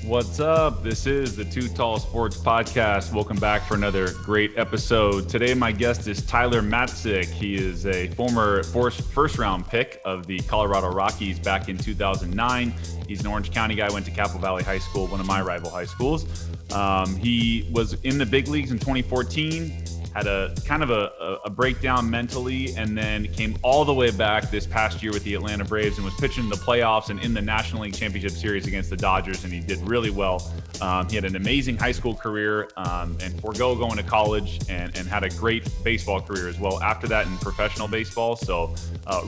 What's up? This is the Too Tall Sports Podcast. Welcome back for another great episode. Today, my guest is Tyler Matzek. He is a former first-round pick of the Colorado Rockies back in 2009. He's an Orange County guy, went to Capital Valley High School, one of my rival high schools. He was in the big leagues in 2014. Had a kind of a breakdown mentally, and then came all the way back this past year with the Atlanta Braves and was pitching in the playoffs and in the National League Championship Series against the Dodgers, and he did really well. He had an amazing high school career and forego going to college and had a great baseball career as well after that in professional baseball. So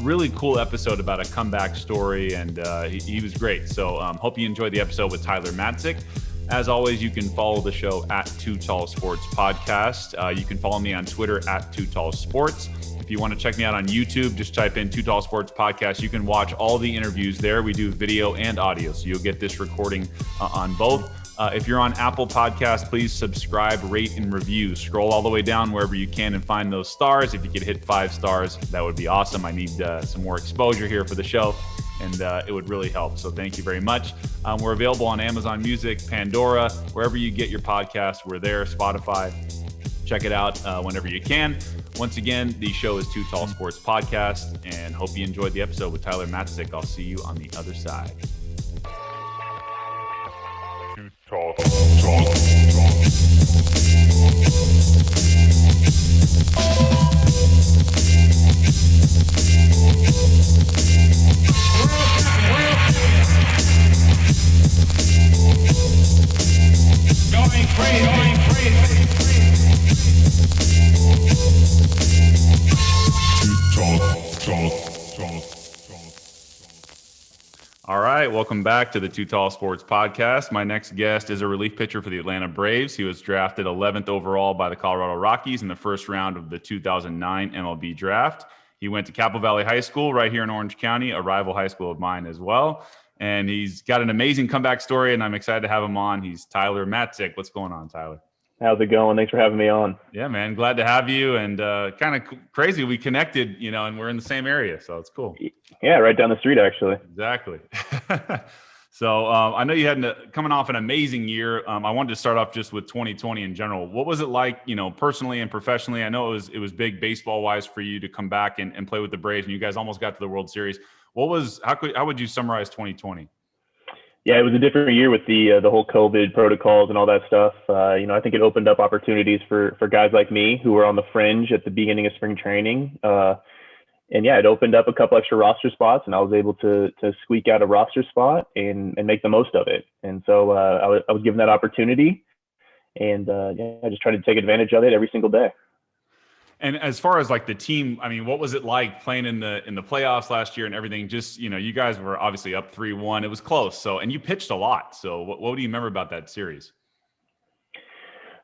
really cool episode about a comeback story, and he was great. So hope you enjoyed the episode with Tyler Matzek. As always, you can follow the show at Too Tall Sports Podcast. You can follow me on Twitter at Too Tall Sports. If you want to check me out on YouTube, just type in Too Tall Sports Podcast. You can watch all the interviews there. We do video and audio, so you'll get this recording on both. If you're on Apple Podcasts, please subscribe, rate, and review. Scroll all the way down wherever you can and find those stars. If you could hit 5 stars, that would be awesome. I need some more exposure here for the show, and it would really help. So thank you very much. We're available on Amazon Music, Pandora, wherever you get your podcasts. We're there, Spotify. Check it out whenever you can. Once again, the show is Too Tall Sports Podcast, and hope you enjoyed the episode with Tyler Matzek. I'll see you on the other side. Too tall. Going crazy. All right, welcome back to the Too Tall Sports Podcast. My next guest is a relief pitcher for the Atlanta Braves. He was drafted 11th overall by the Colorado Rockies in the first round of the 2009 MLB draft. He went to Capital Valley High School right here in Orange County, a rival high school of mine as well. And he's got an amazing comeback story, and I'm excited to have him on. He's Tyler Matzek. What's going on, Tyler? How's it going? Thanks for having me on. Yeah, man. Glad to have you. And kind of crazy. We connected, and we're in the same area. So it's cool. Yeah, right down the street, actually. Exactly. So I know you had coming off an amazing year. I wanted to start off just with 2020 in general. What was it like, personally and professionally? I know it was big baseball-wise for you to come back and play with the Braves, and you guys almost got to the World Series. How would you summarize 2020? Yeah, it was a different year with the whole COVID protocols and all that stuff. I think it opened up opportunities for guys like me who were on the fringe at the beginning of spring training. And yeah, it opened up a couple extra roster spots, and I was able to squeak out a roster spot and make the most of it. And so I was given that opportunity, and I just tried to take advantage of it every single day. And as far as like the team, I mean, what was it like playing in the playoffs last year and everything? Just, you guys were obviously up 3-1. It was close. So, and you pitched a lot. So what do you remember about that series?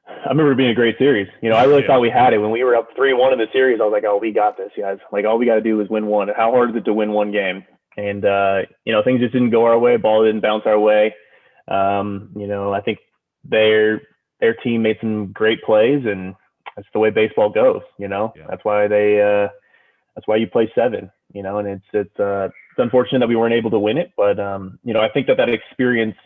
I remember it being a great series. I really thought we had it. When we were up 3-1 in the series, I was like, oh, we got this, guys. Like, all we got to do is win one. How hard is it to win one game? And, things just didn't go our way. Ball didn't bounce our way. I think their team made some great plays, and that's the way baseball goes. Yeah. That's why that's why you play 7, and it's unfortunate that we weren't able to win it. But, I think that experience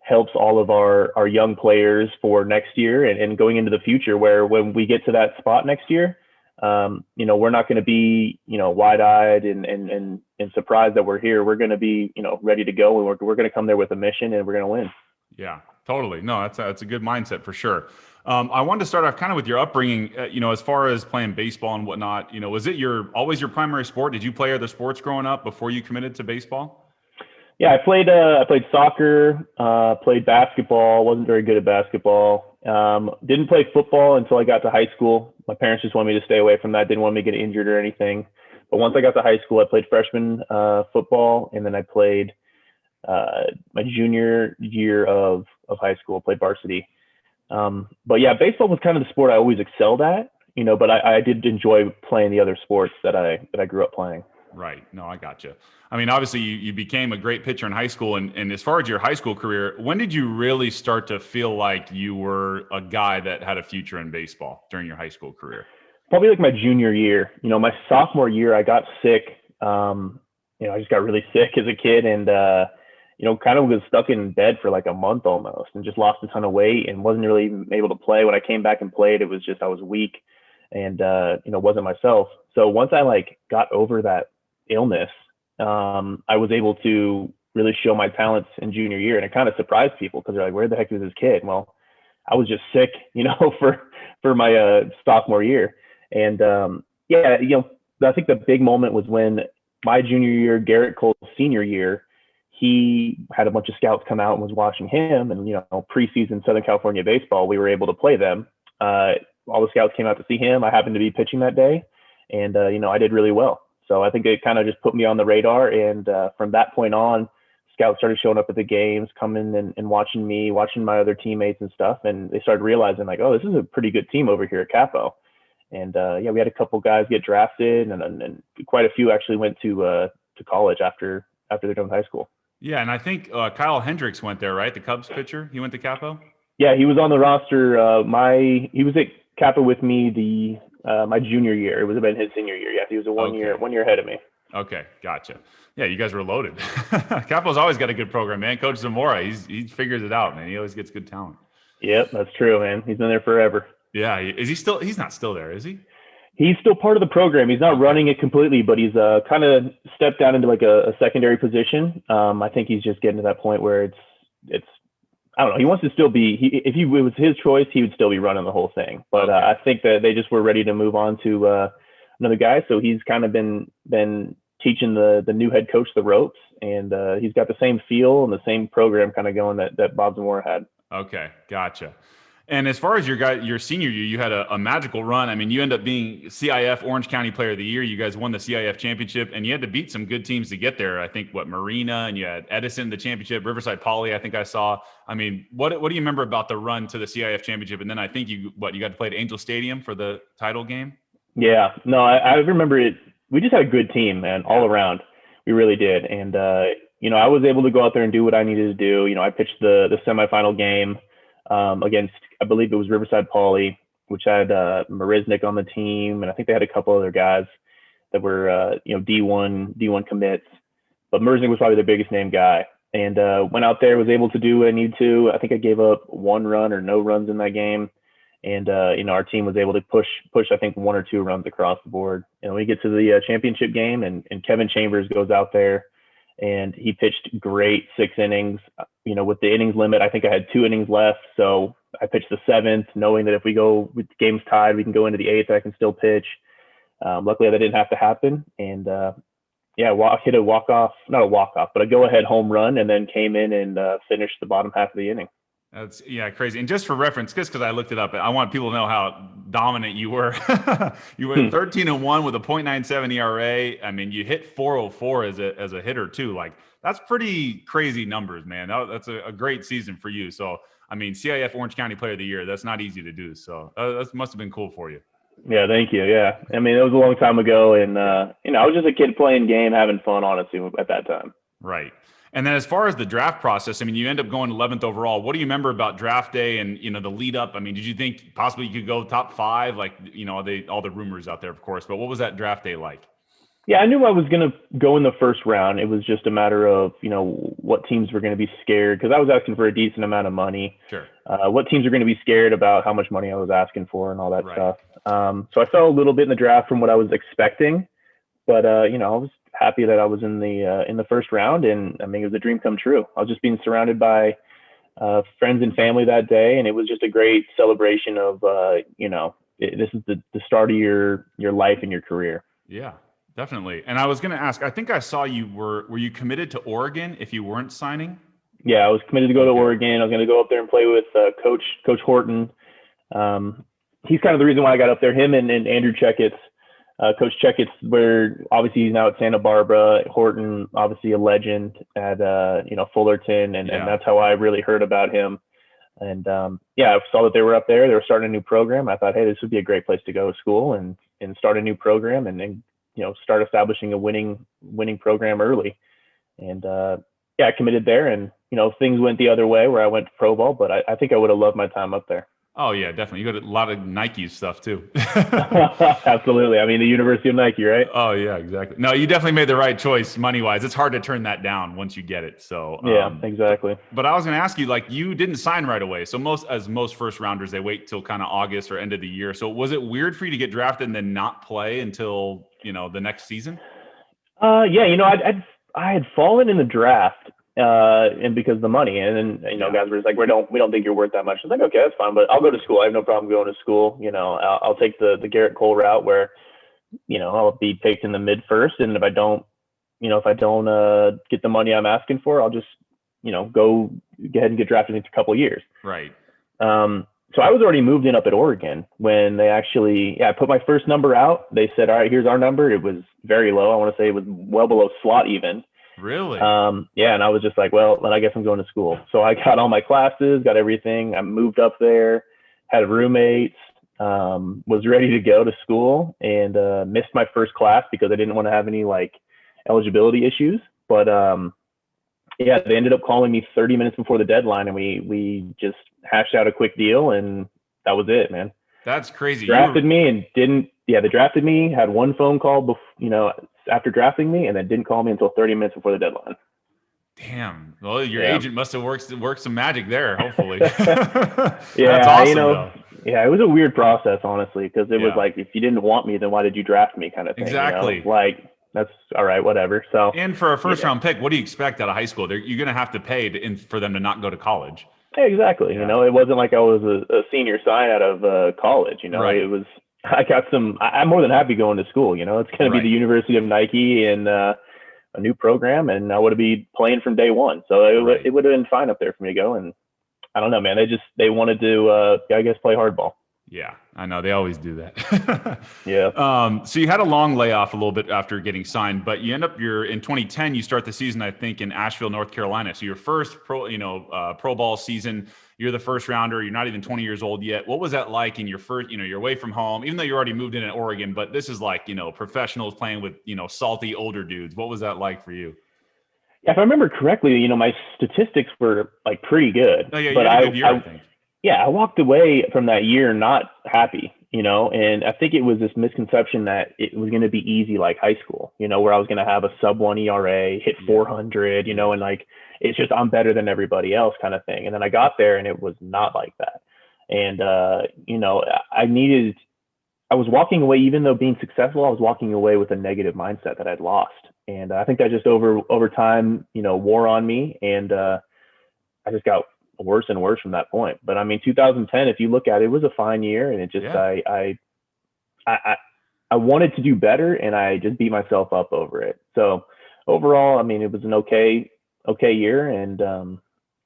helps all of our young players for next year and going into the future, where when we get to that spot next year, we're not going to be, wide-eyed and surprised that we're here. We're going to be, ready to go, and we're going to come there with a mission, and we're going to win. Yeah, totally. No, that's a good mindset for sure. I wanted to start off kind of with your upbringing, as far as playing baseball and whatnot. Was it always your primary sport? Did you play other sports growing up before you committed to baseball? Yeah, I played soccer, played basketball. Wasn't very good at basketball. Didn't play football until I got to high school. My parents just wanted me to stay away from that. Didn't want me to get injured or anything. But once I got to high school, I played freshman football, and then I played my junior year of high school. Played varsity. But yeah, baseball was kind of the sport I always excelled at. But I did enjoy playing the other sports that I grew up playing. Right. No, I gotcha. I mean, obviously you became a great pitcher in high school, and as far as your high school career, when did you really start to feel like you were a guy that had a future in baseball during your high school career? Probably like my junior year. My sophomore year, I got sick. I just got really sick as a kid, and kind of was stuck in bed for like a month almost and just lost a ton of weight and wasn't really even able to play. When I came back and played, it was just, I was weak and, wasn't myself. So once I like got over that illness, I was able to really show my talents in junior year. And it kind of surprised people because they're like, where the heck is this kid? Well, I was just sick, for my sophomore year. And I think the big moment was when my junior year, Garrett Cole's senior year, he had a bunch of scouts come out and was watching him. And, preseason Southern California baseball, we were able to play them. All the scouts came out to see him. I happened to be pitching that day. And, I did really well. So I think it kind of just put me on the radar. And from that point on, scouts started showing up at the games, coming and watching me, watching my other teammates and stuff. And they started realizing like, oh, this is a pretty good team over here at Capo. And we had a couple guys get drafted and quite a few actually went to college after they're done with high school. Yeah, and I think Kyle Hendricks went there, right? The Cubs pitcher. He went to Capo. Yeah, he was on the roster. He was at Capo with me my junior year. It was about his senior year. Yeah, he was one year ahead of me. Okay, gotcha. Yeah, you guys were loaded. Capo's always got a good program, man. Coach Zamora, he figures it out, man. He always gets good talent. Yep, that's true, man. He's been there forever. Yeah, is he still? He's not still there, is he? He's still part of the program. He's not running it completely, but he's kind of stepped down into like a secondary position. I think he's just getting to that point where it's I don't know. He wants to still be. If it was his choice, he would still be running the whole thing. But I think that they just were ready to move on to another guy. So he's kind of been teaching the new head coach the ropes, and he's got the same feel and the same program kind of going that Bob Zamora had. Okay, gotcha. And as far as your senior year, you had a magical run. I mean, you end up being CIF Orange County Player of the Year. You guys won the CIF championship, and you had to beat some good teams to get there. I think Marina, and you had Edison the championship, Riverside Poly. I think I saw. I mean, what do you remember about the run to the CIF championship? And then I think you got to play at Angel Stadium for the title game. Yeah, no, I remember it. We just had a good team, man, all around. We really did, and I was able to go out there and do what I needed to do. I pitched the semifinal game against, I believe it was Riverside Poly, which had Mariznik on the team, and I think they had a couple other guys that were D1 commits, but Mariznik was probably the biggest name guy. And went out there, was able to do what I needed to. I think I gave up one run or no runs in that game, and our team was able to push I think one or two runs across the board. And we get to the championship game, and Kevin Chambers goes out there, and he pitched great 6 innings. With the innings limit, I think I had 2 innings left. So I pitched the 7th, knowing that if we go with the game's tied, we can go into the 8th. I can still pitch. Luckily, that didn't have to happen. And hit a walk-off, not a walk-off, but a go-ahead home run, and then came in and finished the bottom half of the inning. That's crazy. And just for reference, just because I looked it up, I want people to know how dominant you were. You went 13-1 with a .97 ERA. I mean, you hit .404 as a hitter too. Like, that's pretty crazy numbers, man. That's a great season for you. So, I mean, CIF Orange County Player of the Year, that's not easy to do. So that must have been cool for you. Yeah, thank you. Yeah, I mean, it was a long time ago, and I was just a kid playing game, having fun, honestly, at that time. Right. And then as far as the draft process, I mean, you end up going 11th overall. What do you remember about draft day and, the lead up? I mean, did you think possibly you could go top 5? Like, all the rumors out there, of course, but what was that draft day like? Yeah, I knew I was going to go in the first round. It was just a matter of, what teams were going to be scared, because I was asking for a decent amount of money. Sure. What teams are going to be scared about how much money I was asking for and all that stuff. So I fell a little bit in the draft from what I was expecting, but, I was happy that I was in the first round, and I mean, it was a dream come true. I was just being surrounded by friends and family that day, and it was just a great celebration of this is the start of your life and your career. Yeah, definitely. And I was going to ask, I think I saw you were you committed to Oregon if you weren't signing? Yeah, I was committed to go to Oregon. I was going to go up there and play with Coach Horton. He's kind of the reason why I got up there. Him and Andrew Checketts. Coach Checketts, where obviously he's now at Santa Barbara. Horton, obviously a legend at Fullerton, and that's how I really heard about him. And I saw that they were up there. They were starting a new program. I thought, hey, this would be a great place to go to school and start a new program, and then start establishing a winning program early. And I committed there, and things went the other way where I went to pro ball, but I think I would have loved my time up there. Oh yeah, definitely. You got a lot of Nike stuff too. Absolutely. I mean, the University of Nike, right? Oh yeah, exactly. No, you definitely made the right choice money wise. It's hard to turn that down once you get it. So, Yeah, exactly. but I was going to ask you, like, you didn't sign right away. So most first rounders, they wait till kind of August or end of the year. So was it weird for you to get drafted and then not play until the next season? Yeah, I had fallen in the draft, and because of the money, and then guys were just like, we don't think you're worth that much. I was like, okay, that's fine, but I'll go to school. I have no problem going to school. I'll take the Garrett Cole route where I'll be picked in the mid first, and if I don't get the money I'm asking for, I'll just go ahead and get drafted in a couple of years. Right. So I was already moved in up at Oregon when they actually, I put my first number out. They said, all right, here's our number. It was very low. I want to say it was well below slot even. Really? Yeah. And I was just like, well, then I guess I'm going to school. So I got all my classes, got everything. I moved up there, had roommates, was ready to go to school, and missed my first class because I didn't want to have any like eligibility issues. But yeah, they ended up calling me 30 minutes before the deadline, and we just hashed out a quick deal, and that was it, man. That's crazy. Drafted me and didn't. Yeah, they drafted me. Had one phone call, after drafting me, and then didn't call me until 30 minutes before the deadline. Damn. Well, your agent must have worked some magic there. Hopefully. Yeah, that's awesome. Though. Yeah, it was a weird process, honestly, because it was like, if you didn't want me, then why did you draft me, kind of thing. Exactly. Like, that's all right, whatever. So, and for a first round pick, what do you expect out of high school? You're going to have to pay for them to not go to college. Yeah, exactly. Yeah. It wasn't like I was a senior sign out of college. Right. It was. I'm more than happy going to school. It's going to be the University of Nike and a new program, and I would be playing from day one. So it would have been fine up there for me to go. And I don't know, man. They wanted to, I guess, play hardball. Yeah, I know. They always do that. Yeah. So you had a long layoff a little bit after getting signed, but you end up in 2010, you start the season, I think, in Asheville, North Carolina. So your first pro ball season, you're the first rounder. You're not even 20 years old yet. What was that like in your first, you're away from home, even though you're already moved in Oregon, but this is like, professionals playing with, salty older dudes. What was that like for you? Yeah, if I remember correctly, my statistics were like pretty good. Oh yeah, you had a good year, I think. Yeah, I walked away from that year not happy, and I think it was this misconception that it was going to be easy like high school, where I was going to have a sub-1 ERA, hit 400, and like, it's just I'm better than everybody else kind of thing. And then I got there and it was not like that. And, I was walking away, even though being successful, I was walking away with a negative mindset that I'd lost. And I think that just over time, wore on me, and I just got worse and worse from that point. But I mean, 2010, if you look at it, it was a fine year, and it just I wanted to do better, and I just beat myself up over it. So overall, I mean, it was an okay year, and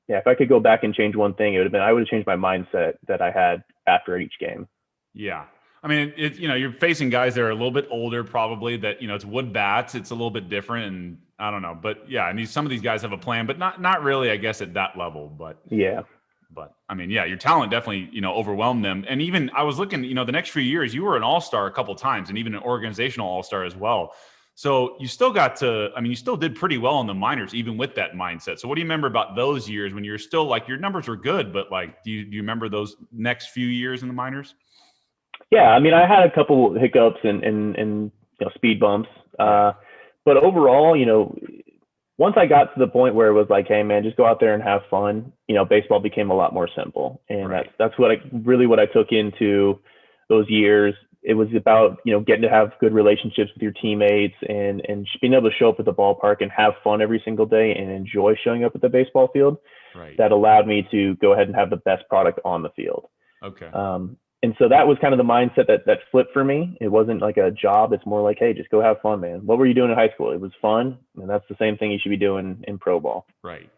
if I could go back and change one thing, I would have changed my mindset that I had after each game. Yeah. I mean, you're facing guys that are a little bit older, probably, that, it's wood bats. It's a little bit different, and I don't know, but yeah, and some of these guys have a plan, but not really, I guess, at that level. But yeah, but I mean, yeah, your talent definitely, overwhelmed them. And even I was looking, the next few years, you were an all-star a couple times, and even an organizational all-star as well. So you still you still did pretty well in the minors, even with that mindset. So what do you remember about those years when you're still like, your numbers were good, but like, do you remember those next few years in the minors? Yeah, I mean, I had a couple hiccups and speed bumps, but overall, once I got to the point where it was like, hey man, just go out there and have fun, baseball became a lot more simple, and that's what I took into those years. It was about getting to have good relationships with your teammates, and being able to show up at the ballpark and have fun every single day and enjoy showing up at the baseball field. Right. That allowed me to go ahead and have the best product on the field. Okay. And so that was kind of the mindset that flipped for me. It wasn't like a job. It's more like, hey, just go have fun, man. What were you doing in high school? It was fun. And that's the same thing you should be doing in pro ball. Right.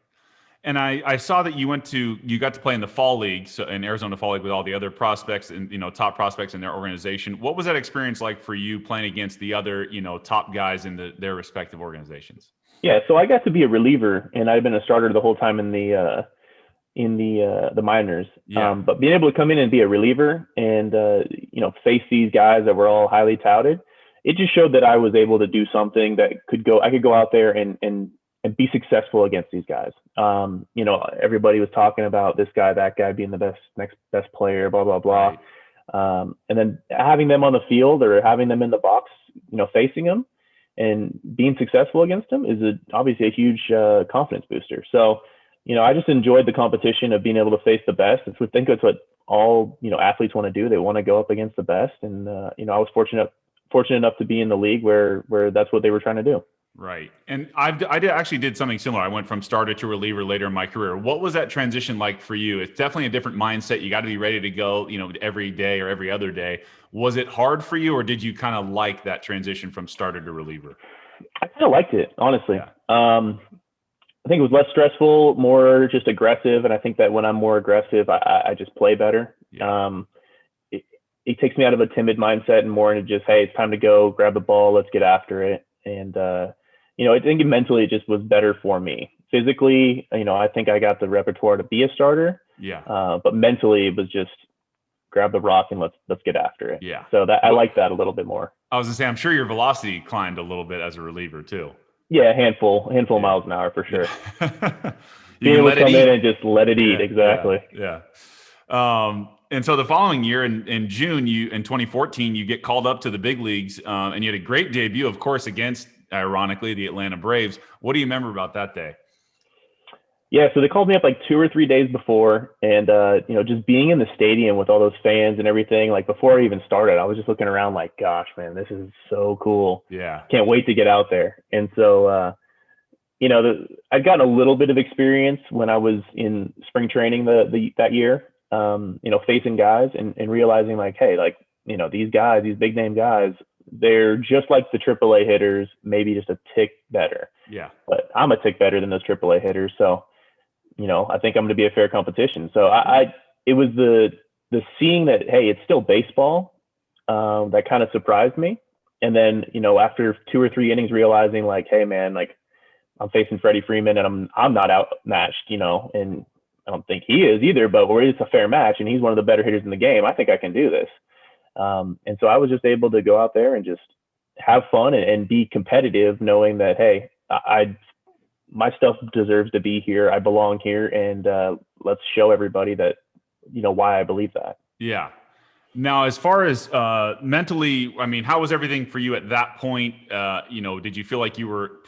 And I saw that you got to play in the fall league, so in Arizona Fall League with all the other prospects and, top prospects in their organization. What was that experience like for you playing against the other, top guys in their respective organizations? Yeah. So I got to be a reliever, and I'd been a starter the whole time in the minors. Yeah. But being able to come in and be a reliever and, face these guys that were all highly touted, it just showed that I was able to do something that I could go out there and and be successful against these guys. Everybody was talking about this guy, that guy being the next best player, blah, blah, blah. Right. And then having them on the field or having them in the box, facing them and being successful against them is obviously a huge confidence booster. So, I just enjoyed the competition of being able to face the best. I think that's what all, athletes want to do. They want to go up against the best. And, I was fortunate enough to be in the league where that's what they were trying to do. Right. And I actually did something similar. I went from starter to reliever later in my career. What was that transition like for you? It's definitely a different mindset. You got to be ready to go, every day or every other day. Was it hard for you, or did you kind of like that transition from starter to reliever? I kind of liked it, honestly. Yeah. I think it was less stressful, more just aggressive. And I think that when I'm more aggressive, I just play better. Yeah. It takes me out of a timid mindset and more into just, hey, it's time to go, grab the ball, let's get after it. And, I think mentally it just was better for me. Physically, I think I got the repertoire to be a starter. Yeah. But mentally it was just grab the rock and let's get after it. Yeah. So I like that a little bit more. I was gonna say, I'm sure your velocity climbed a little bit as a reliever too. Yeah, a handful of miles an hour for sure. Being able to come in and just let it eat. Exactly. Yeah. And so the following year in June, in 2014, you get called up to the big leagues, and you had a great debut, of course, against, ironically, the Atlanta Braves. What do you remember about that day? Yeah, so they called me up like 2 or 3 days before, and just being in the stadium with all those fans and everything, like before I even started, I was just looking around like, gosh, man, this is so cool. Yeah. Can't wait to get out there. And so, I'd gotten a little bit of experience when I was in spring training that year, facing guys and realizing like, hey, like, these guys, these big name guys, they're just like the AAA hitters, maybe just a tick better. Yeah. But I'm a tick better than those AAA hitters. So, I think I'm going to be a fair competition. So it was the seeing that, hey, it's still baseball, that kind of surprised me. And then, after 2 or 3 innings, realizing like, hey man, like I'm facing Freddie Freeman and I'm not outmatched, and I don't think he is either, but it's a fair match and he's one of the better hitters in the game. I think I can do this. And so I was just able to go out there and just have fun and be competitive, knowing that, hey, my stuff deserves to be here. I belong here, and let's show everybody that, why I believe that. Yeah. Now, as far as mentally, I mean, how was everything for you at that point? Did you feel like you were,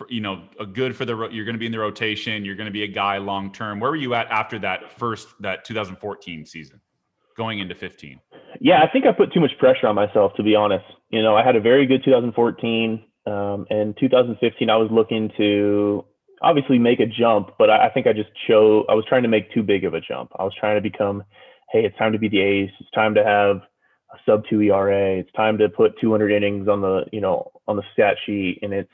a good for you're going to be in the rotation, you're going to be a guy long term? Where were you at after that 2014 season, going into 15? Yeah, I think I put too much pressure on myself, to be honest. I had a very good 2014, and 2015 I was looking to obviously make a jump, but I think I was trying to make too big of a jump. I was trying to become, hey, it's time to be the ace. It's time to have a sub-2 ERA. It's time to put 200 innings on the stat sheet. And it's,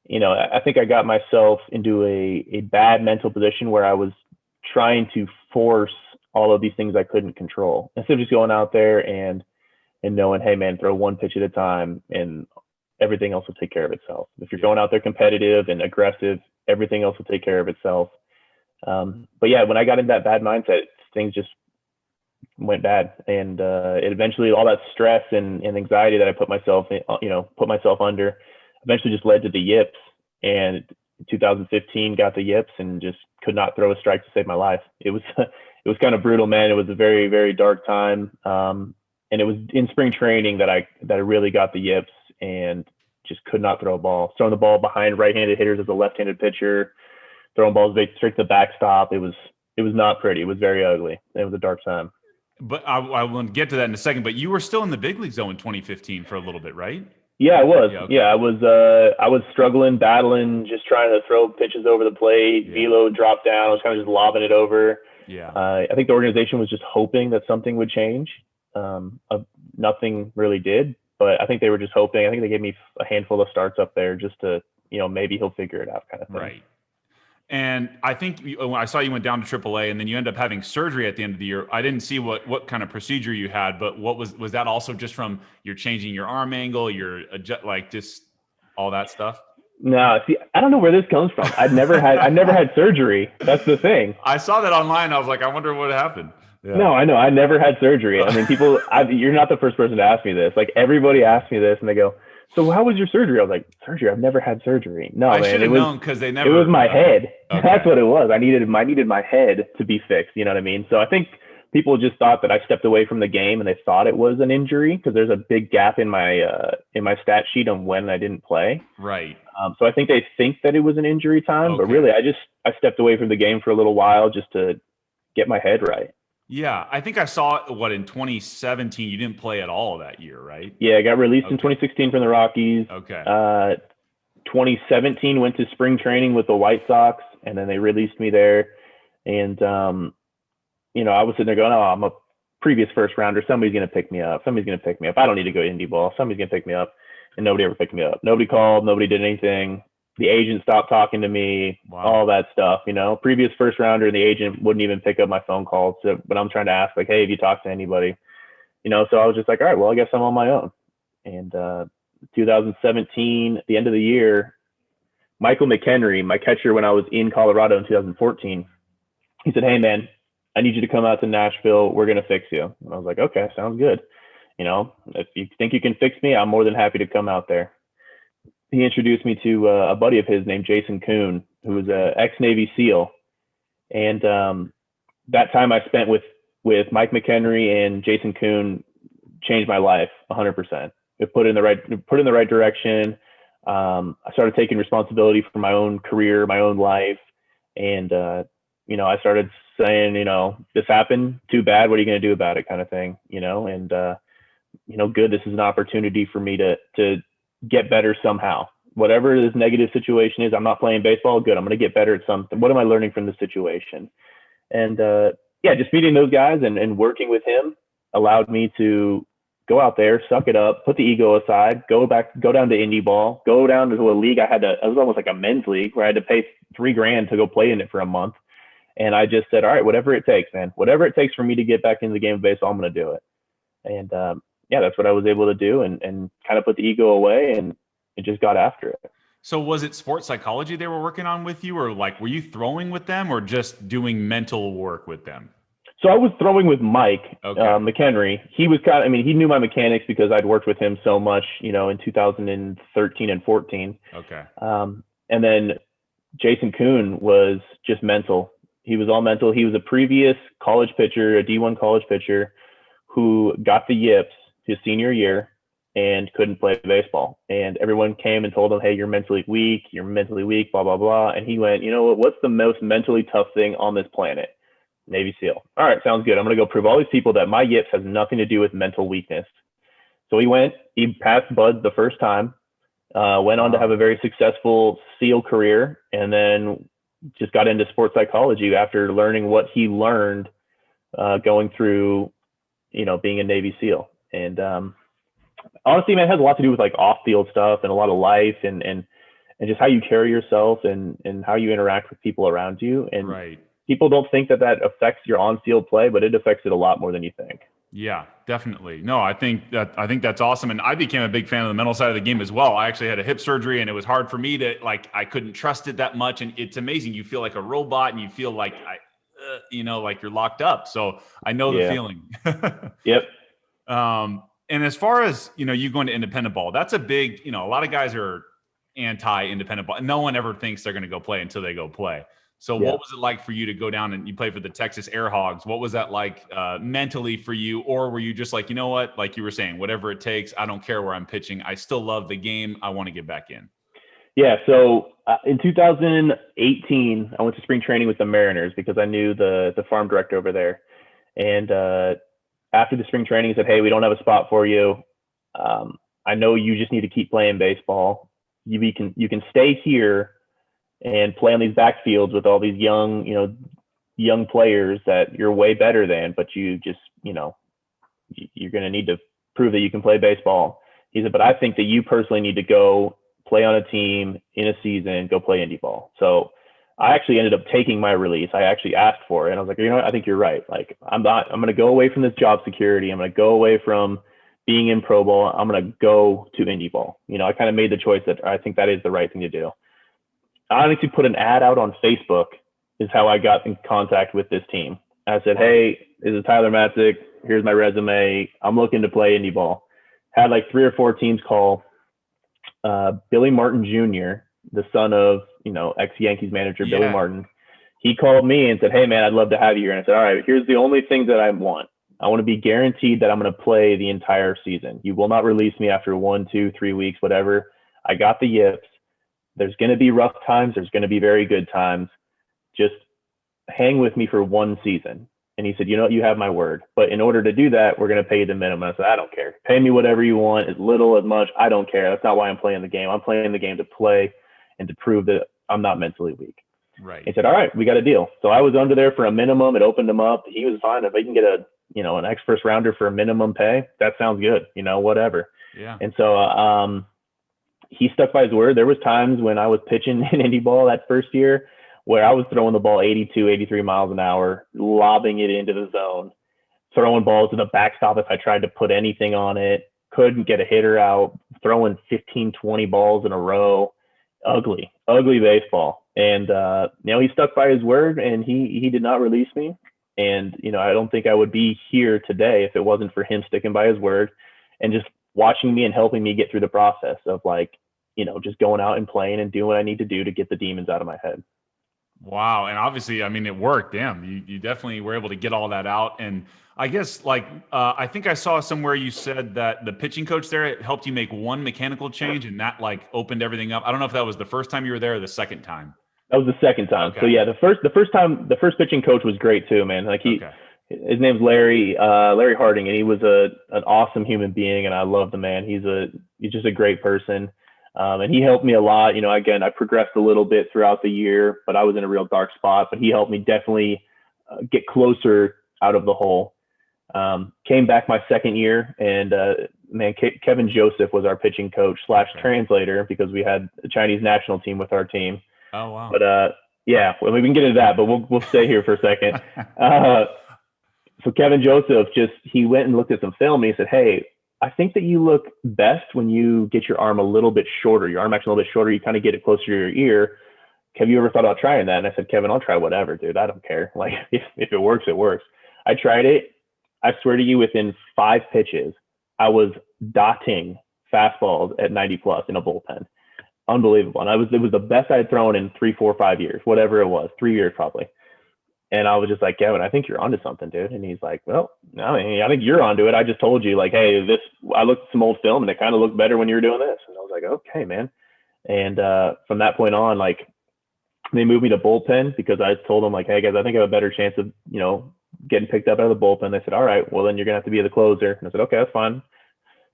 I think I got myself into a bad mental position where I was trying to force all of these things I couldn't control, instead of just going out there and knowing, hey man, throw one pitch at a time and everything else will take care of itself. If you're going out there competitive and aggressive, everything else will take care of itself. But yeah, when I got in that bad mindset, things just went bad. And it eventually, all that stress and anxiety that I put myself under eventually just led to the yips. And 2015 got the yips and just could not throw a strike to save my life. It was kind of brutal, man. It was a very, very dark time. And it was in spring training that I really got the yips and just could not throw a ball. Throwing the ball behind right-handed hitters as a left-handed pitcher, throwing balls straight to the backstop. It was not pretty. It was very ugly. It was a dark time. But I will get to that in a second. But you were still in the big leagues though in 2015 for a little bit, right? Yeah, I was. Yeah, okay. Yeah, I was struggling, battling, just trying to throw pitches over the plate. Yeah. Velo dropped down. I was kind of just lobbing it over. Yeah. I think the organization was just hoping that something would change. Nothing really did, but I think they were just hoping. I think they gave me a handful of starts up there just to, maybe he'll figure it out kind of thing. Right. And I think when I saw you went down to AAA and then you end up having surgery at the end of the year, I didn't see what kind of procedure you had, but what was that also just from you're changing your arm angle, like just all that stuff? No, see, I don't know where this comes from. I never had surgery. That's the thing. I saw that online. I was like, I wonder what happened. Yeah. No, I know. I never had surgery. I mean, you're not the first person to ask me this. Like everybody asks me this and they go, so how was your surgery? I was like, surgery? I've never had surgery. No, I man, should have known because they never. it was my head. Okay. That's what it was. I needed my head to be fixed. You know what I mean? So I think people just thought that I stepped away from the game and they thought it was an injury because there's a big gap in my stat sheet on when I didn't play. Right. So I think they think that it was an injury time, but Okay. really I stepped away from the game for a little while just to get my head right. Yeah, I think I saw in 2017 you didn't play at all that year, right? Yeah, I got released in 2016 from the Rockies. Okay. 2017 went to spring training with the White Sox, and then they released me there. And I was sitting there going, "Oh, I'm a previous first rounder. Somebody's gonna pick me up. Somebody's gonna pick me up. I don't need to go indie ball. Somebody's gonna pick me up." And nobody ever picked me up. Nobody called. Nobody did anything. The agent stopped talking to me. Wow. All that stuff. Previous first rounder, and the agent wouldn't even pick up my phone calls. So, but I'm trying to ask, like, "Hey, have you talked to anybody?" So I was just like, "All right, well, I guess I'm on my own." And 2017, at the end of the year, Michael McHenry, my catcher when I was in Colorado in 2014, he said, "Hey, man, I need you to come out to Nashville. We're going to fix you." And I was like, "Okay, sounds good. If you think you can fix me, I'm more than happy to come out there." He introduced me to a buddy of his named Jason Kuhn, who was an ex-Navy SEAL. And that time I spent with Mike McHenry and Jason Kuhn changed my life 100%. It put in the right direction. I started taking responsibility for my own career, my own life. And, I started saying, this happened, too bad. What are you going to do about it, kind of thing, and, good. This is an opportunity for me to get better somehow. Whatever this negative situation is, I'm not playing baseball. Good. I'm going to get better at something. What am I learning from this situation? And, just meeting those guys and working with him allowed me to go out there, suck it up, put the ego aside, go down to indie ball, go down to a league. It was almost like a men's league where I had to pay $3,000 to go play in it for a month. And I just said, all right, whatever it takes, man, whatever it takes for me to get back into the game of baseball, I'm going to do it. And that's what I was able to do and kind of put the ego away and just got after it. So was it sports psychology they were working on with you, or were you throwing with them or just doing mental work with them? So I was throwing with Mike McHenry. He was he knew my mechanics because I'd worked with him so much, in 2013 and 14. Okay. And then Jason Kuhn was just mental. He was all mental. He was a previous college pitcher, a D1 college pitcher who got the yips his senior year and couldn't play baseball. And everyone came and told him, "Hey, you're mentally weak, blah, blah, blah." And he went, "You know what? What's the most mentally tough thing on this planet? Navy SEAL. All right, sounds good. I'm going to go prove all these people that my yips has nothing to do with mental weakness." So he passed Bud the first time, went on to have a very successful SEAL career, and then just got into sports psychology after learning what he learned going through, being a Navy SEAL. And honestly, man, it has a lot to do with off-field stuff and a lot of life and just how you carry yourself and how you interact with people around you. And right. People don't think that affects your on-field play, but it affects it a lot more than you think. Yeah, definitely. No, I think that's awesome. And I became a big fan of the mental side of the game as well. I actually had a hip surgery and it was hard for me to I couldn't trust it that much. And it's amazing. You feel like a robot and you feel like like you're locked up. So I know the feeling. Yep. And as far as, you going to independent ball, that's a big, a lot of guys are anti-independent ball. No one ever thinks they're going to go play until they go play. So what was it like for you to go down and you play for the Texas Air Hogs? What was that like mentally for you? Or were you just like, you know what, like you were saying, whatever it takes, I don't care where I'm pitching. I still love the game. I want to get back in. Yeah. So in 2018, I went to spring training with the Mariners because I knew the farm director over there. And after the spring training, he said, "Hey, we don't have a spot for you. I know you just need to keep playing baseball. You can stay here and play on these backfields with all these young players that you're way better than, but you just, you're going to need to prove that you can play baseball." He said, "But I think that you personally need to go play on a team in a season, go play indie ball." So I actually ended up taking my release. I actually asked for it. And I was like, "You know what? I think you're right. I'm going to go away from this job security. I'm going to go away from being in pro ball. I'm going to go to indie ball." I kind of made the choice that I think that is the right thing to do. I honestly put an ad out on Facebook is how I got in contact with this team. I said, "Hey, this is Tyler Matzek. Here's my resume. I'm looking to play indie ball." Had 3 or 4 teams call. Billy Martin Jr., the son of, ex-Yankees manager Billy Yeah. Martin. He called me and said, "Hey, man, I'd love to have you here." And I said, "All right, here's the only thing that I want. I want to be guaranteed that I'm going to play the entire season. You will not release me after 1, 2, 3 weeks, whatever. I got the yips. There's going to be rough times. There's going to be very good times. Just hang with me for one season." And he said, "You have my word. But in order to do that, we're going to pay you the minimum." I said, "I don't care. Pay me whatever you want, as little, as much. I don't care. That's not why I'm playing the game. I'm playing the game to play and to prove that I'm not mentally weak." Right. He said, "All right, we got a deal." So I was under there for a minimum. It opened him up. He was fine. If I can get an ex first rounder for a minimum pay, that sounds good, whatever. Yeah. And so he stuck by his word. There was times when I was pitching in indie ball that first year where I was throwing the ball 82, 83 miles an hour, lobbing it into the zone, throwing balls to the backstop if I tried to put anything on it, couldn't get a hitter out, throwing 15, 20 balls in a row. Ugly baseball. And, he stuck by his word, and he did not release me. And, I don't think I would be here today if it wasn't for him sticking by his word and just watching me and helping me get through the process of just going out and playing and doing what I need to do to get the demons out of my head. Wow. And obviously, I mean, it worked. Damn, you definitely were able to get all that out. And I guess I think I saw somewhere you said that the pitching coach there helped you make one mechanical change and that opened everything up. I don't know if that was the first time you were there or the second time. That was the second time. Okay. So yeah, the first pitching coach was great too, man. His name's Larry Harding, and he was an awesome human being, and I love the man. He's just a great person. And he helped me a lot. Again, I progressed a little bit throughout the year, but I was in a real dark spot, but he helped me definitely get closer out of the hole. Came back my second year, and Kevin Joseph was our pitching coach / translator because we had the Chinese national team with our team. Oh, wow. But yeah, well, we can get into that, but we'll stay here for a second. So Kevin Joseph he went and looked at some film, and he said, "Hey, I think that you look best when you get your arm a little bit shorter. Your arm action a little bit shorter. You kind of get it closer to your ear. Have you ever thought about trying that?" And I said, "Kevin, I'll try whatever, dude. I don't care. If it works, it works." I tried it. I swear to you, within 5 pitches, I was dotting fastballs at 90 plus in a bullpen. Unbelievable. And it was the best I had thrown in 3, 4, 5 years, whatever it was, 3 years probably. And I was just like, "Kevin, I think you're onto something, dude." And he's like, "Well, no, I think you're onto it. I just told you, hey, I looked at some old film and it kind of looked better when you were doing this." And I was like, "Okay, man." And from that point on, they moved me to bullpen because I told them, "Hey guys, I think I have a better chance of, getting picked up out of the bullpen." They said, "All right, well then you're gonna have to be the closer." And I said, "Okay, that's fine.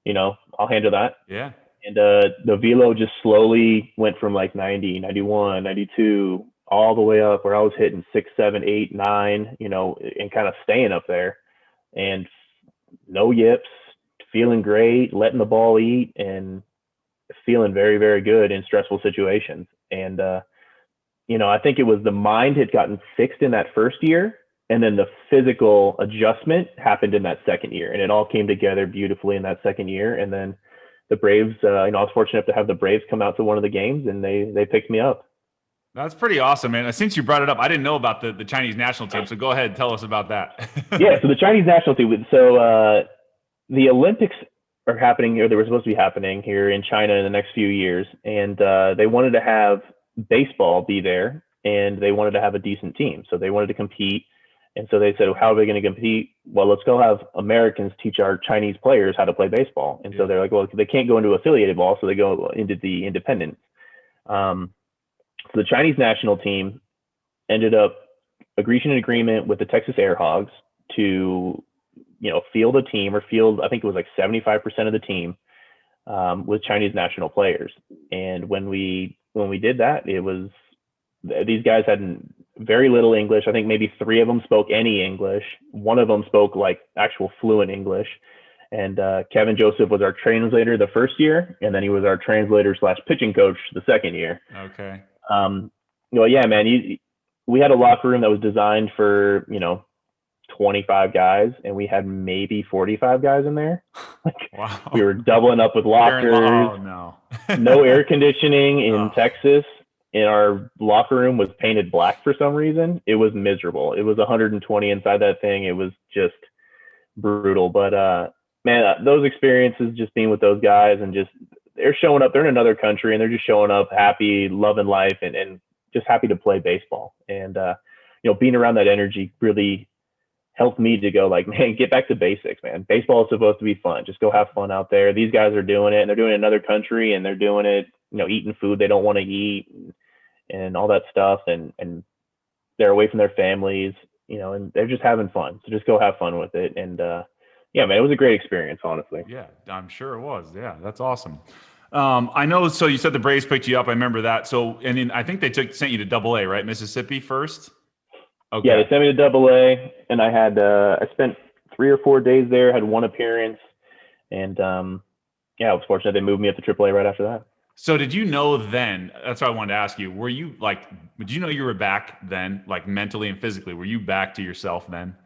I'll handle that." Yeah. And the velo just slowly went from 90, 91, 92, all the way up where I was hitting 6, 7, 8, 9, and kind of staying up there, and no yips, feeling great, letting the ball eat, and feeling very, very good in stressful situations. And, I think it was the mind had gotten fixed in that first year, and then the physical adjustment happened in that second year, and it all came together beautifully in that second year. And then the Braves, I was fortunate enough to have the Braves come out to one of the games, and they picked me up. That's pretty awesome, man. Since you brought it up, I didn't know about the Chinese national team, so go ahead and tell us about that. Yeah, so the Chinese national team. So the Olympics are happening, or they were supposed to be happening here in China in the next few years, and they wanted to have baseball be there, and they wanted to have a decent team, so they wanted to compete. And so they said, "How are they going to compete? Well, let's go have Americans teach our Chinese players how to play baseball." And so they're like, "Well, they can't go into affiliated ball, so they go into the independent." So the Chinese national team ended up reaching an agreement with the Texas Air Hogs to, field a team, I think it was 75% of the team with Chinese national players. And when we did that, these guys had very little English. I think maybe 3 of them spoke any English. 1 of them spoke actual fluent English. And Kevin Joseph was our translator the first year, and then he was our translator / pitching coach the second year. Okay. Well, yeah, man, we had a locker room that was designed for, 25 guys, and we had maybe 45 guys in there. Wow. We were doubling up with lockers. Oh, no. No air conditioning in Texas. And our locker room was painted black for some reason. It was miserable. It was 120 inside that thing. It was just brutal. But man, those experiences, just being with those guys and just they're showing up. They're in another country and they're just showing up happy, loving life, and just happy to play baseball. And being around that energy really helped me to go like, man, get back to basics, man. Baseball is supposed to be fun. Just go have fun out there. These guys are doing it, and they're doing it in another country, and they're doing it, eating food they don't want to eat, and all that stuff, and they're away from their families, and they're just having fun. So just go have fun with it. And yeah, man, it was a great experience, honestly. Yeah, I'm sure it was. Yeah, that's awesome. I know. So you said the Braves picked you up. I remember that. So, and then I think they sent you to Double-A, right? Mississippi first. Okay. Yeah, they sent me to Double-A, and I had I spent 3 or 4 days there. Had one appearance, and yeah, I was fortunate they moved me up to Triple-A right after that. So did you know then? That's what I wanted to ask you. Were you like? Did you know you were back then, like mentally and physically? Were you back to yourself then?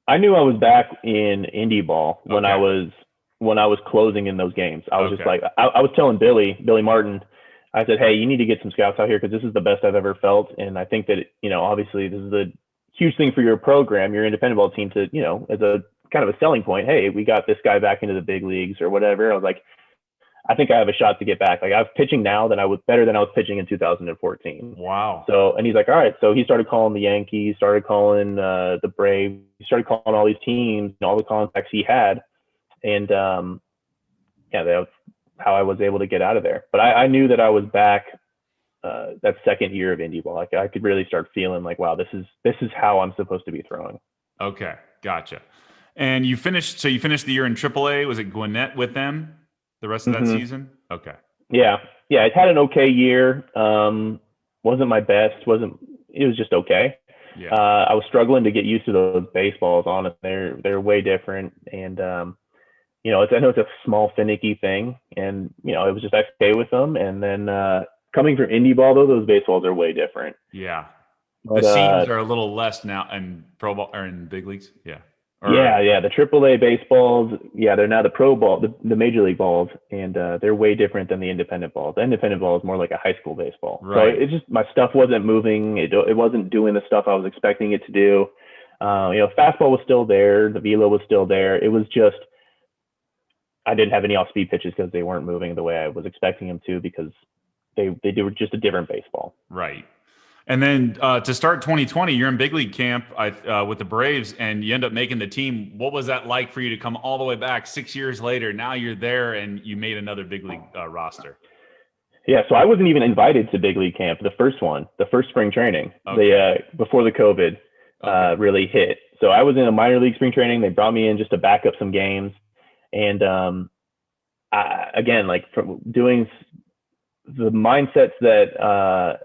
I knew I was back in indie ball when I was closing in those games. I was just like, I was telling Billy Martin, I said, hey, you need to get some scouts out here because this is the best I've ever felt. And I think that, obviously this is a huge thing for your program, your independent ball team to, as a kind of a selling point. Hey, we got this guy back into the big leagues or whatever. I was like, I think I have a shot to get back. Like I'm pitching now than I was better than I was pitching in 2014. Wow. So, and he's like, all right. So he started calling the Yankees, started calling the Braves, he started calling all these teams and all the contacts he had. And yeah, that was how I was able to get out of there. But I knew that I was back that second year of indie ball. Like I could really start feeling like, wow, this is how I'm supposed to be throwing. Okay, gotcha. And you finished the year in AAA. Was it Gwinnett with them the rest of that season? Okay. Yeah. I had an okay year. Wasn't my best. It was just okay. Yeah. I was struggling to get used to those baseballs. Honestly, they're way different. And I know it's a small finicky thing, and it was just okay with them. And then coming from indie ball though, those baseballs are way different. Yeah. But, the seams are a little less now in pro ball or in big leagues. Yeah. Yeah. The AAA baseballs, they're now the pro ball, the major league balls, and they're way different than the independent balls. The independent ball is more like a high school baseball. Right. So it's just my stuff wasn't moving. It wasn't doing the stuff I was expecting it to do. Fastball was still there. The velo was still there. It was just I didn't have any off-speed pitches because they weren't moving the way I was expecting them to because they were just a different baseball. Right. And then to start 2020, you're in big league camp with the Braves, and you end up making the team. What was that like for you to come all the way back 6 years later? Now you're there, and you made another big league roster. Yeah, so I wasn't even invited to big league camp, the first spring training, before the COVID really hit. So I was in a minor league spring training. They brought me in just to back up some games. And again, like from doing the mindsets that,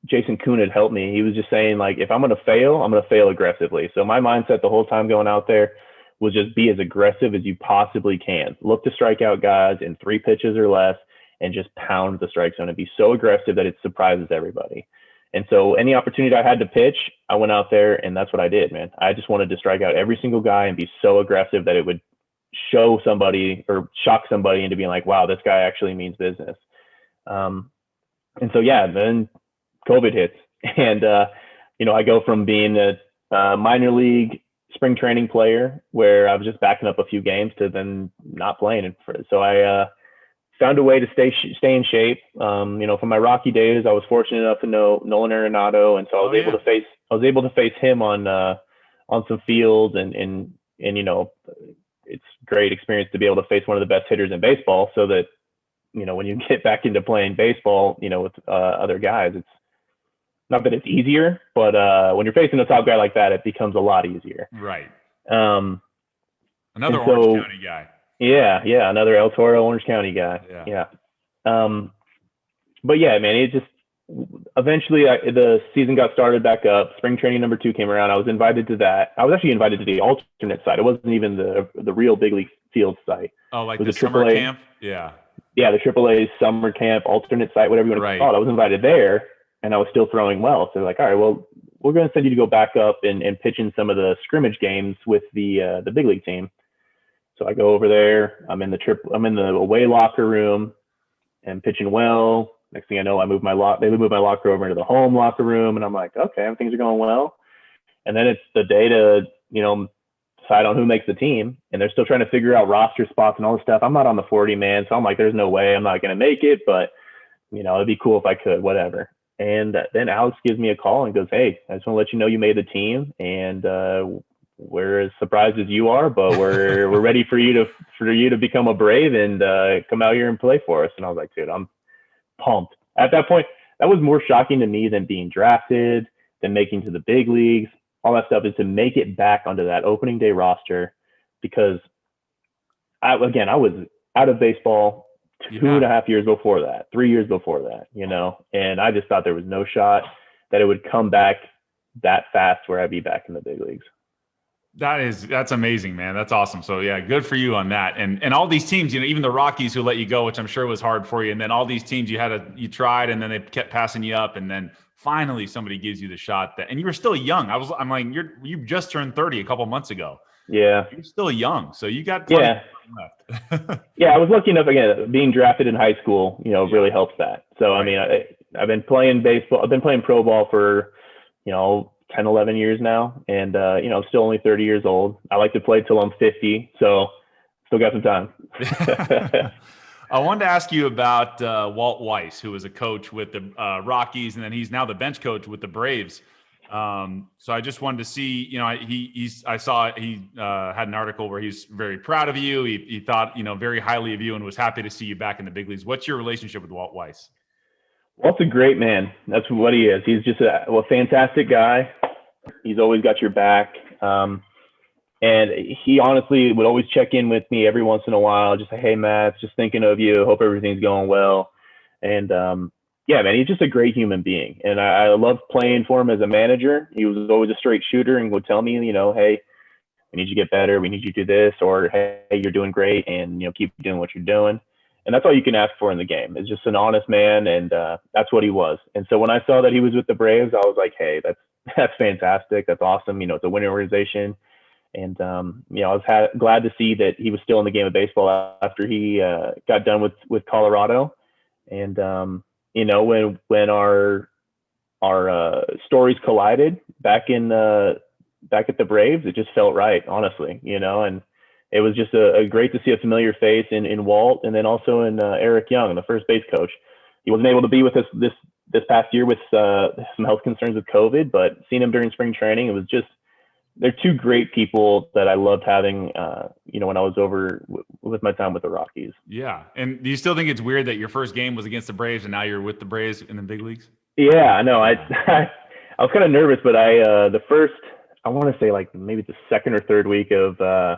Jason Kuhn had helped me. He was just saying, like, if I'm going to fail, I'm going to fail aggressively. So my mindset the whole time going out there was just be as aggressive as you possibly can. Look to strike out guys in 3 pitches or less and just pound the strike zone and be so aggressive that it surprises everybody. And so any opportunity I had to pitch, I went out there and that's what I did, man. I just wanted to strike out every single guy and be so aggressive that it would show somebody or shock somebody into being like, wow, this guy actually means business. And so, then COVID hits and, I go from being a minor league spring training player where I was just backing up a few games to then not playing. So I found a way to stay in shape. From my Rocky days, I was fortunate enough to know Nolan Arenado. And so I was able to face him on some fields and it's great experience to be able to face one of the best hitters in baseball so that, when you get back into playing baseball, with other guys, it's not that it's easier, but when you're facing a top guy like that, it becomes a lot easier. Right. Another Orange County guy. Yeah. Another El Toro Orange County guy. Yeah. But yeah, man, it just eventually the season got started back up. Spring training number 2 came around. I was invited to that. I was actually invited to the alternate site. It wasn't even the real big league field site. Oh, like the summer camp? Yeah. Yeah, the AAA summer camp, alternate site, whatever you want to call it. I was invited there, and I was still throwing well. So like, all right, well, we're going to send you to go back up and pitch in some of the scrimmage games with the big league team. So I go over there. I'm in the away locker room and pitching well. Next thing I know, they move my locker over into the home locker room, and I'm like, okay, things are going well. And then it's the day to decide on who makes the team, and they're still trying to figure out roster spots and all this stuff. I'm not on the 40 man, so I'm like, there's no way I'm not going to make it, but it'd be cool if I could, whatever. And then Alex gives me a call and goes, hey, I just want to let you know you made the team, and we're as surprised as you are, but we're ready for you to become a Brave and come out here and play for us. And I was like, dude, I'm pumped. At that point, that was more shocking to me than being drafted, than making to the big leagues. All that stuff is to make it back onto that opening day roster, because I was out of baseball 2.5 years before that, 3 years before that, and I just thought there was no shot that it would come back that fast where I'd be back in the big leagues. That's amazing, man. That's awesome. So yeah, good for you on that. And all these teams, even the Rockies who let you go, which I'm sure was hard for you. And then all these teams you tried, and then they kept passing you up. And then finally somebody gives you the shot and you were still young. I'm like, you just turned 30 a couple months ago. Yeah. You're still young. So you got plenty left. Yeah. I was lucky enough, again, being drafted in high school, really helps that. So, right. I mean, I've been playing baseball. I've been playing pro ball for, 10, 11 years now. And, I'm still only 30 years old. I like to play till I'm 50. So still got some time. I wanted to ask you about Walt Weiss, who was a coach with the Rockies, and then he's now the bench coach with the Braves. So I just wanted to see, I saw he had an article where he's very proud of you. He thought, very highly of you and was happy to see you back in the big leagues. What's your relationship with Walt Weiss? Walt's a great man. That's what he is. He's just a fantastic guy. He's always got your back. And he honestly would always check in with me every once in a while, just say, hey, Matt, just thinking of you. Hope everything's going well. And yeah, man, he's just a great human being. And I loved playing for him as a manager. He was always a straight shooter and would tell me, hey, we need you to get better. We need you to do this, or, hey, you're doing great, and, keep doing what you're doing. And that's all you can ask for in the game. It's just an honest man, and that's what he was. And so when I saw that he was with the Braves, I was like, hey, that's fantastic. That's awesome. It's a winning organization. And, I was glad to see that he was still in the game of baseball after he got done with Colorado. And, when our stories collided back at the Braves, it just felt right, honestly, and it was just great to see a familiar face in Walt, and then also in Eric Young, the first base coach. He wasn't able to be with us this past year with some health concerns with COVID, but seeing him during spring training, it was just, they're two great people that I loved having, when I was over with my time with the Rockies. Yeah. And do you still think it's weird that your first game was against the Braves and now you're with the Braves in the big leagues? Yeah, I know. I was kind of nervous, but I want to say like maybe the second or third week of the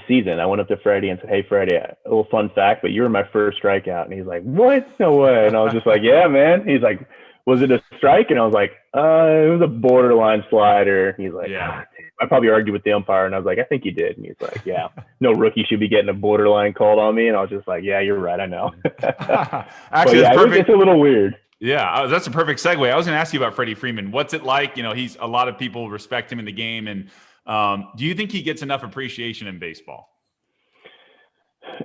season, I went up to Freddie and said, hey, Freddie, a little fun fact, but you were my first strikeout. And he's like, what? No way. And I was just like, yeah, man. He's like, was it a strike? And I was like, it was a borderline slider. He's like, yeah. I probably argued with the umpire, and I was like, I think you did. And he's like, yeah, no rookie should be getting a borderline called on me. And I was just like, yeah, you're right. I know. Actually, yeah, it's a little weird. Yeah, that's a perfect segue. I was going to ask you about Freddie Freeman. What's it like? He's a lot of people respect him in the game. And do you think he gets enough appreciation in baseball?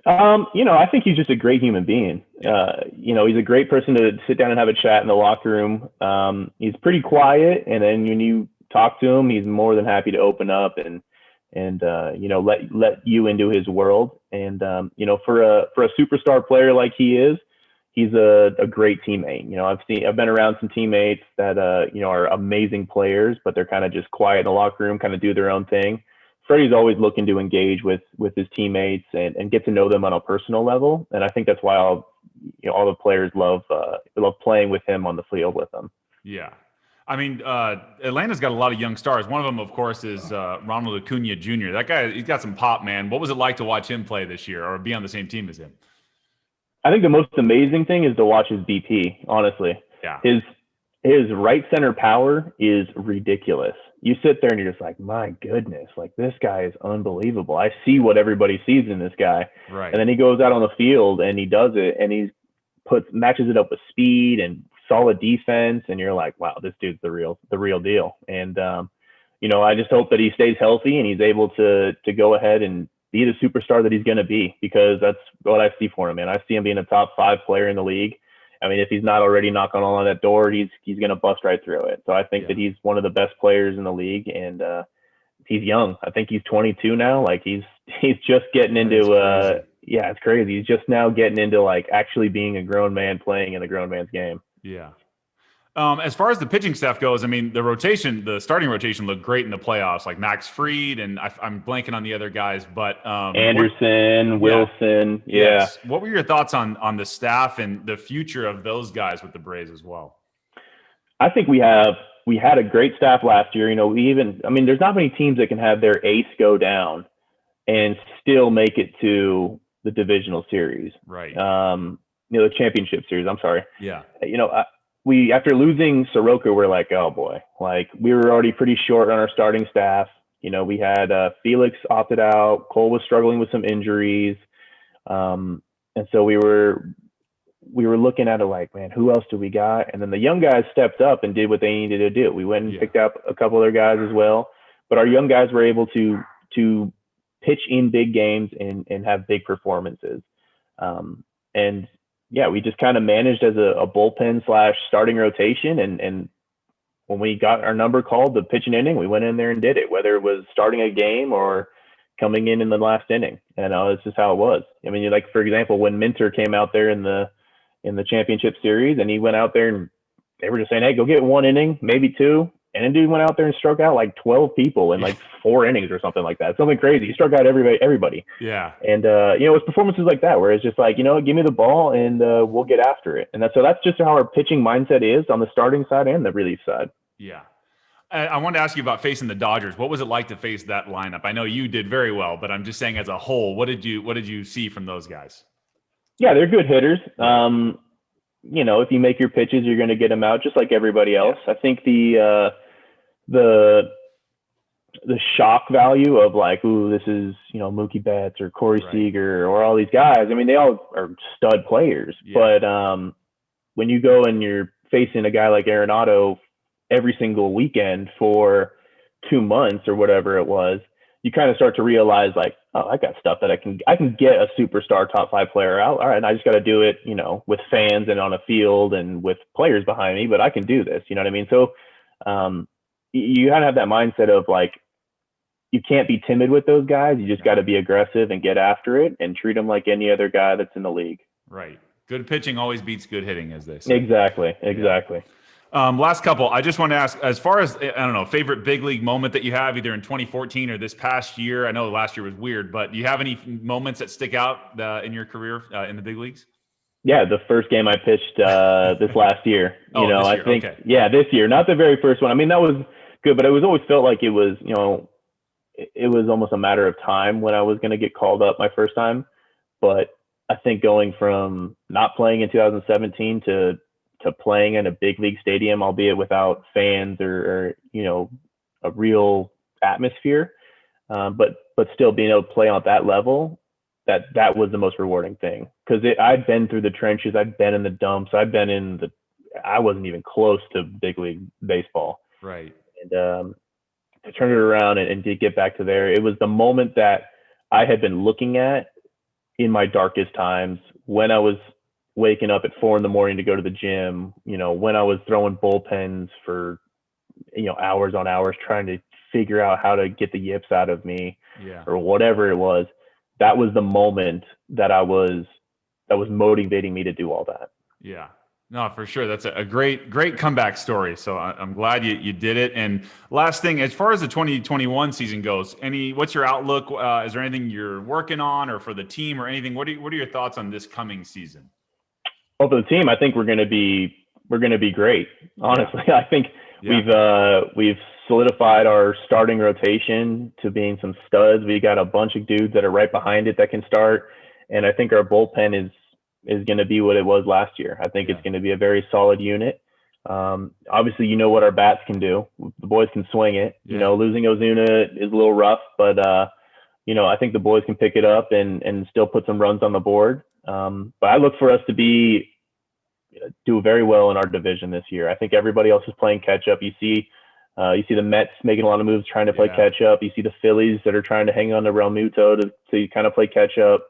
I think he's just a great human being. He's a great person to sit down and have a chat in the locker room. He's pretty quiet, and then when you talk to him, he's more than happy to open up and let you into his world. And for a superstar player like he is, he's a great teammate. I've been around some teammates that are amazing players, but they're kind of just quiet in the locker room, kind of do their own thing. Freddie's always looking to engage with his teammates and get to know them on a personal level. And I think that's why all the players love playing with him on the field with them. Yeah. I mean, Atlanta's got a lot of young stars. One of them, of course, is Ronald Acuna Jr. That guy, he's got some pop, man. What was it like to watch him play this year or be on the same team as him? I think the most amazing thing is to watch his BP, honestly. Yeah. His right center power is ridiculous. You sit there and you're just like, my goodness, like this guy is unbelievable. I see what everybody sees in this guy. Right. And then he goes out on the field and he does it, and he matches it up with speed and solid defense. And you're like, wow, this dude's the real deal. And, I just hope that he stays healthy and he's able to go ahead and be the superstar that he's going to be, because that's what I see for him, man. I see him being a top 5 player in the league. I mean, if he's not already knocking on that door, he's going to bust right through it. So I think that he's one of the best players in the league. And, he's young. I think he's 22 now. Like he's just getting into yeah, it's crazy. He's just now getting into like actually being a grown man playing in a grown man's game. Yeah. As far as the pitching staff goes, I mean, the starting rotation looked great in the playoffs, like Max Fried, and I'm blanking on the other guys, but Anderson, Wilson, yeah. Yes. What were your thoughts on the staff and the future of those guys with the Braves as well? I think we had a great staff last year. You know, there's not many teams that can have their ace go down and still make it to the divisional series, right? The championship series. I'm sorry. Yeah. You know, we after losing Soroka, we're like, oh boy, like we were already pretty short on our starting staff. You know, we had Felix opted out, Cole was struggling with some injuries, and so we were looking at it like, man, who else do we got? And then the young guys stepped up and did what they needed to do. We went and picked up a couple other guys as well, but our young guys were able to pitch in big games and have big performances. And yeah, we just kind of managed as a bullpen / starting rotation. And when we got our number called to pitch an inning, we went in there and did it, whether it was starting a game or coming in the last inning. And it's just how it was. I mean, like, for example, when Minter came out there in the championship series and he went out there and they were just saying, hey, go get one inning, maybe two. And then dude went out there and struck out like 12 people in like 4 innings or something like that. Something crazy. He struck out everybody. Yeah. And, it's performances like that where it's just like, give me the ball and we'll get after it. And that's just how our pitching mindset is on the starting side and the relief side. Yeah. I wanted to ask you about facing the Dodgers. What was it like to face that lineup? I know you did very well, but I'm just saying as a whole, what did you see from those guys? Yeah, they're good hitters. If you make your pitches, you're going to get them out just like everybody else. I think the shock value of like, ooh, this is, Mookie Betts or Corey Seager or all these guys. I mean, they all are stud players, but when you go and you're facing a guy like Arenado every single weekend for 2 months or whatever it was, you kind of start to realize like, oh, I got stuff that I can get a superstar top 5 player out. All right. And I just got to do it, with fans and on a field and with players behind me, but I can do this. You know what I mean? So, you gotta have that mindset of like, you can't be timid with those guys. You just got to be aggressive and get after it and treat them like any other guy that's in the league. Right. Good pitching always beats good hitting, as they say. Exactly. Last couple, I just want to ask, as far as, I don't know, favorite big league moment that you have either in 2014 or this past year. I know last year was weird, but do you have any moments that stick out in your career in the big leagues? Yeah, the first game I pitched this last year. I think, this year, not the very first one. I mean, that was good, but it was always felt like it was, it was almost a matter of time when I was going to get called up my first time. But I think going from not playing in 2017 to playing in a big league stadium, albeit without fans or a real atmosphere, but still being able to play on that level, that was the most rewarding thing. Because I'd been through the trenches, I'd been in the dumps, I wasn't even close to big league baseball. Right. And to turn it around and to get back to there, it was the moment that I had been looking at in my darkest times, when I was waking up at 4 a.m. to go to the gym, when I was throwing bullpens for, hours on hours, trying to figure out how to get the yips out of me or whatever it was. That was the moment that was motivating me to do all that. Yeah. No, for sure. That's a great comeback story. So I'm glad you did it. And last thing, as far as the 2021 season goes, what's your outlook? Is there anything you're working on or for the team or anything? What are your thoughts on this coming season? Well, for the team, I think we're going to be great. Honestly, I think we've solidified our starting rotation to being some studs. We got a bunch of dudes that are right behind it that can start, and I think our bullpen is going to be what it was last year. I think it's going to be a very solid unit. Obviously, what our bats can do. The boys can swing it. Losing Ozuna is a little rough, but I think the boys can pick it up and still put some runs on the board. But I look for us to do very well in our division this year. I think everybody else is playing catch up. You see the Mets making a lot of moves trying to play catch up. You see the Phillies that are trying to hang on to Real Muto to kind of play catch up.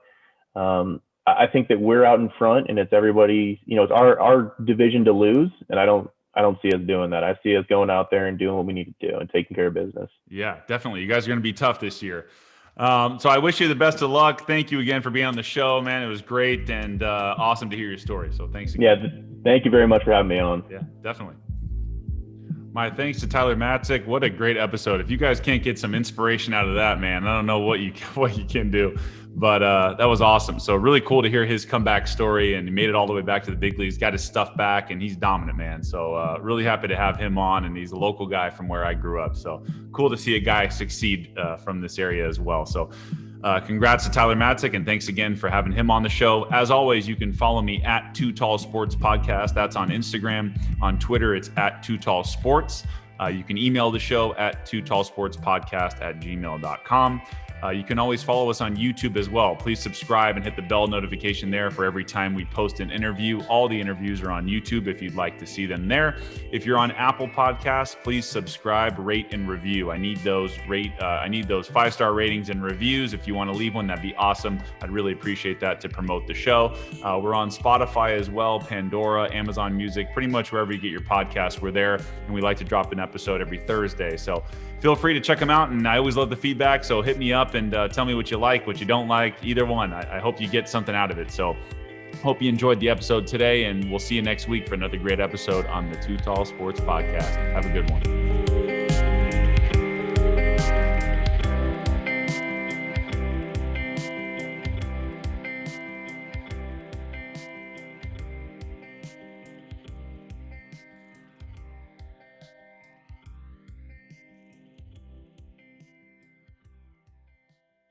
I think that we're out in front, and it's everybody. It's our division to lose, and I don't I don't see us doing that. I see us going out there and doing what we need to do and taking care of business. Yeah, definitely. You guys are going to be tough this year. So I wish you the best of luck. Thank you again for being on the show, man. It was great and awesome to hear your story. So thanks again. Yeah, thank you very much for having me on. Yeah, definitely. My thanks to Tyler Matzek. What a great episode. If you guys can't get some inspiration out of that, man, I don't know what you can do. But that was awesome. So really cool to hear his comeback story, and he made it all the way back to the big leagues, got his stuff back, and he's dominant, man. So really happy to have him on, and he's a local guy from where I grew up. So cool to see a guy succeed from this area as well. So congrats to Tyler Matzek, and thanks again for having him on the show. As always, you can follow me at Too Tall Sports Podcast. That's on Instagram. On Twitter, it's at Too Tall Sports. You can email the show at tootallsportspodcast@gmail.com. You can always follow us on YouTube as well. Please subscribe and hit the bell notification there for every time we post an interview. All the interviews are on YouTube if you'd like to see them there. If you're on Apple Podcasts, please subscribe, rate, and review. I need those 5-star ratings and reviews. If you want to leave one, that'd be awesome. I'd really appreciate that to promote the show. We're on Spotify as well, Pandora, Amazon Music, pretty much wherever you get your podcasts, we're there. And we like to drop an episode every Thursday. So feel free to check them out. And I always love the feedback. So hit me up and tell me what you like, what you don't like, either one. I hope you get something out of it. So hope you enjoyed the episode today, and we'll see you next week for another great episode on the Too Tall Sports Podcast. Have a good one.